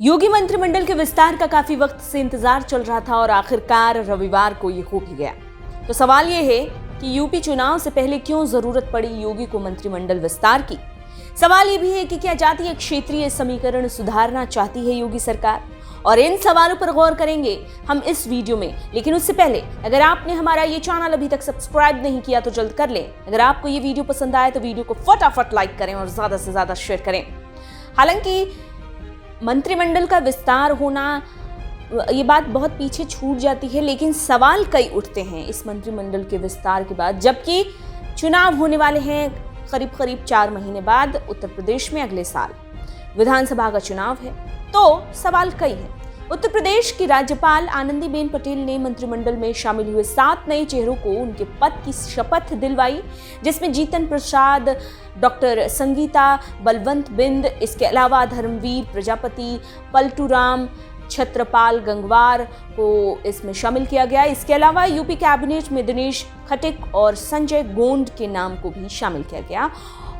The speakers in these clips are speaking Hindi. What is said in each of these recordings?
योगी मंत्रिमंडल के विस्तार का काफी वक्त से इंतजार चल रहा था और आखिरकार रविवार को ये हो भी गया। तो सवाल ये है कि यूपी चुनाव से पहले क्यों जरूरत पड़ी योगी को मंत्रिमंडल विस्तार की। सवाल ये भी है कि क्या जातीय क्षेत्रीय समीकरण सुधारना चाहती है योगी सरकार, और इन सवालों पर गौर करेंगे हम इस वीडियो में। लेकिन उससे पहले अगर आपने हमारा ये चैनल अभी तक सब्सक्राइब नहीं किया तो जल्द कर लें। अगर आपको ये वीडियो पसंद आए तो वीडियो को फटाफट लाइक करें और ज्यादा से ज्यादा शेयर करें। हालांकि मंत्रिमंडल का विस्तार होना ये बात बहुत पीछे छूट जाती है, लेकिन सवाल कई उठते हैं इस मंत्रिमंडल के विस्तार के बाद, जबकि चुनाव होने वाले हैं करीब 4 महीने बाद। उत्तर प्रदेश में अगले साल विधानसभा का चुनाव है, तो सवाल कई हैं। उत्तर प्रदेश की राज्यपाल आनंदीबेन पटेल ने मंत्रिमंडल में शामिल हुए 7 नए चेहरों को उनके पद की शपथ दिलवाई, जिसमें जीतन प्रसाद, डॉक्टर संगीता बलवंत बिंद, इसके अलावा धर्मवीर प्रजापति, पलटूराम, छत्रपाल गंगवार को इसमें शामिल किया गया। इसके अलावा यूपी कैबिनेट में दिनेश खटिक और संजय गोंड के नाम को भी शामिल किया गया।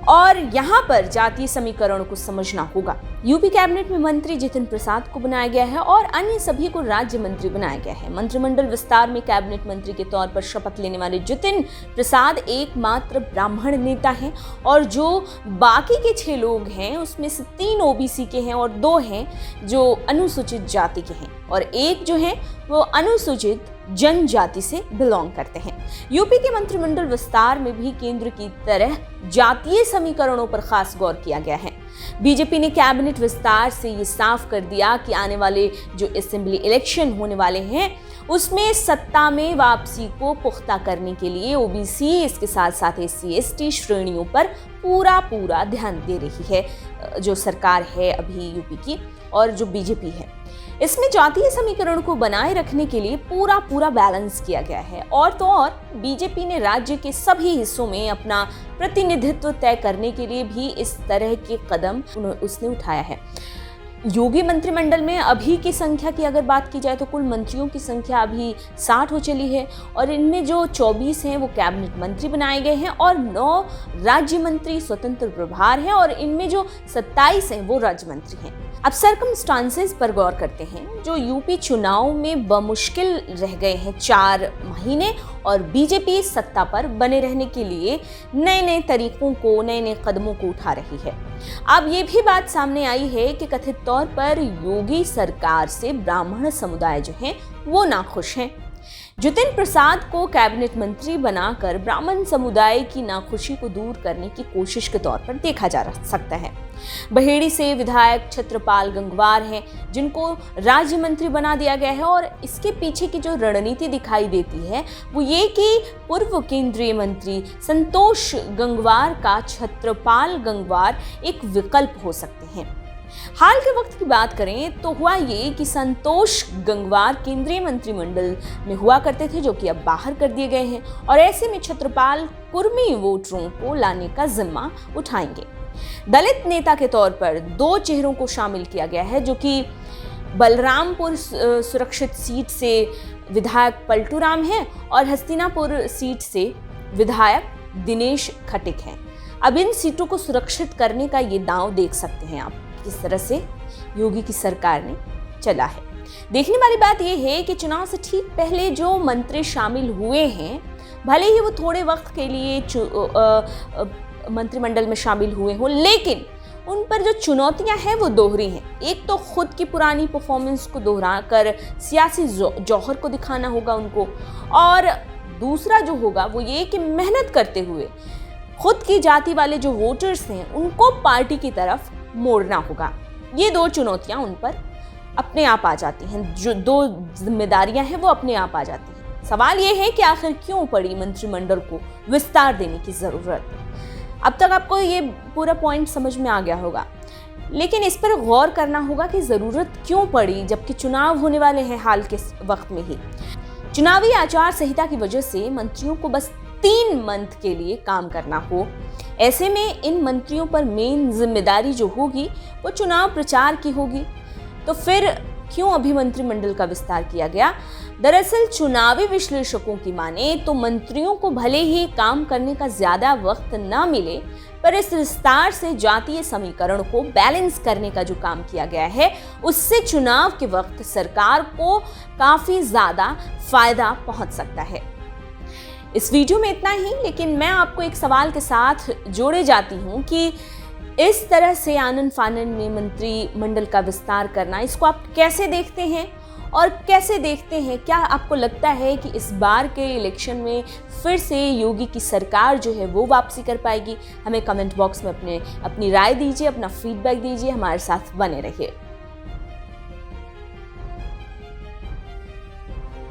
और यहाँ पर जातीय समीकरण को समझना होगा। यूपी कैबिनेट में मंत्री जितिन प्रसाद को बनाया गया है और अन्य सभी को राज्य मंत्री बनाया गया है। मंत्रिमंडल विस्तार में कैबिनेट मंत्री के तौर पर शपथ लेने वाले जितिन प्रसाद एकमात्र ब्राह्मण नेता हैं, और जो बाकी के 6 लोग हैं उसमें से 3 ओबीसी के हैं और 2 हैं जो अनुसूचित जाति के हैं, और 1 जो है वो अनुसूचित जनजाति से बिलोंग करते हैं। यूपी के मंत्रिमंडल विस्तार में भी केंद्र की तरह जातीय समीकरणों पर खास गौर किया गया है। बीजेपी ने कैबिनेट विस्तार से ये साफ कर दिया कि आने वाले जो असेंबली इलेक्शन होने वाले हैं उसमें सत्ता में वापसी को पुख्ता करने के लिए ओबीसी, इसके साथ साथ SC/ST श्रेणियों पर पूरा ध्यान दे रही है जो सरकार है अभी यूपी की, और जो बीजेपी है। इसमें जातीय समीकरण को बनाए रखने के लिए पूरा बैलेंस किया गया है। और तो और बीजेपी ने राज्य के सभी हिस्सों में अपना प्रतिनिधित्व तय करने के लिए भी इस तरह के कदम उसने उठाया है। योगी मंत्रिमंडल में अभी की संख्या की अगर बात की जाए तो कुल मंत्रियों की संख्या अभी 60 हो चली है, और इनमें जो 24 हैं वो कैबिनेट मंत्री बनाए गए हैं और 9 राज्य मंत्री स्वतंत्र प्रभार हैं, और इनमें जो 27 हैं वो राज्य मंत्री हैं। अब सर्कमस्टांसेस पर गौर करते हैं। जो यूपी चुनाव में बमुश्किल रह गए हैं 4 महीने, और बीजेपी सत्ता पर बने रहने के लिए नए तरीकों को, नए कदमों को उठा रही है। अब ये भी बात सामने आई है कि कथित तौर पर योगी सरकार से ब्राह्मण समुदाय जो है वो नाखुश हैं। जितिन प्रसाद को कैबिनेट मंत्री बनाकर ब्राह्मण समुदाय की नाखुशी को दूर करने की कोशिश के तौर पर देखा जा सकता है। बहेड़ी से विधायक छत्रपाल गंगवार हैं जिनको राज्य मंत्री बना दिया गया है, और इसके पीछे की जो रणनीति दिखाई देती है वो ये कि पूर्व केंद्रीय मंत्री संतोष गंगवार का छत्रपाल गंगवार एक विकल्प हो सकते हैं। हाल के वक्त की बात करें तो हुआ ये कि संतोष गंगवार केंद्रीय मंत्रिमंडल में हुआ करते थे, जो कि अब बाहर कर दिए गए हैं, और ऐसे में छत्रपाल कुर्मी वोटरों को लाने का जिम्मा उठाएंगे। दलित नेता के तौर पर 2 चेहरों को शामिल किया गया है, जो कि बलरामपुर सुरक्षित सीट से विधायक पलटूराम हैं और हस्तिनापुर सीट से विधायक दिनेश खटिक हैं। अब इन सीटों को सुरक्षित करने का ये दांव देख सकते हैं आप किस तरह से योगी की सरकार ने चला है। देखने वाली बात यह है कि चुनाव से ठीक पहले जो मंत्री शामिल हुए हैं, भले ही वो थोड़े वक्त के लिए मंत्रिमंडल में शामिल हुए हों, लेकिन उन पर जो चुनौतियां हैं वो दोहरी हैं। एक तो खुद की पुरानी परफॉर्मेंस को दोहराकर सियासी जौहर को दिखाना होगा उनको, और दूसरा जो होगा वो ये कि मेहनत करते हुए खुद की जाति वाले जो वोटर्स हैं उनको पार्टी की तरफ मोड़ना होगा। ये 2 चुनौतियां उन पर अपने आप आ जाती हैं, जो 2 जिम्मेदारियां हैं वो अपने आप आ जाती हैं। सवाल ये है कि आखिर क्यों पड़ी मंत्रिमंडल को विस्तार देने की जरूरत। अब तक आपको ये पूरा पॉइंट समझ में आ गया होगा, लेकिन इस पर गौर करना होगा कि जरूरत क्यों पड़ी जबकि चुनाव होने वाले हैं हाल के वक्त में ही। चुनावी आचार संहिता की वजह से मंत्रियों को बस 3 मंथ के लिए काम करना हो। ऐसे में इन मंत्रियों पर मेन जिम्मेदारी जो होगी वो चुनाव प्रचार की होगी। तो फिर क्यों अभी मंत्रिमंडल का विस्तार किया गया? दरअसल चुनावी विश्लेषकों की माने तो मंत्रियों को भले ही काम करने का ज्यादा वक्त ना मिले, पर इस विस्तार से जातीय समीकरण को बैलेंस करने का जो काम किया गया है, उससे चुनाव के वक्त सरकार को काफी ज्यादा फायदा पहुंच सकता है। इस वीडियो में इतना ही, लेकिन मैं आपको एक सवाल के साथ जोड़े जाती हूं कि इस तरह से आनन फानन में मंत्रिमंडल का विस्तार करना, इसको आप कैसे देखते हैं और कैसे देखते हैं? क्या आपको लगता है कि इस बार के इलेक्शन में फिर से योगी की सरकार जो है वो वापसी कर पाएगी? हमें कमेंट बॉक्स में अपनी राय दीजिए, अपना फीडबैक दीजिए, हमारे साथ बने रहिए।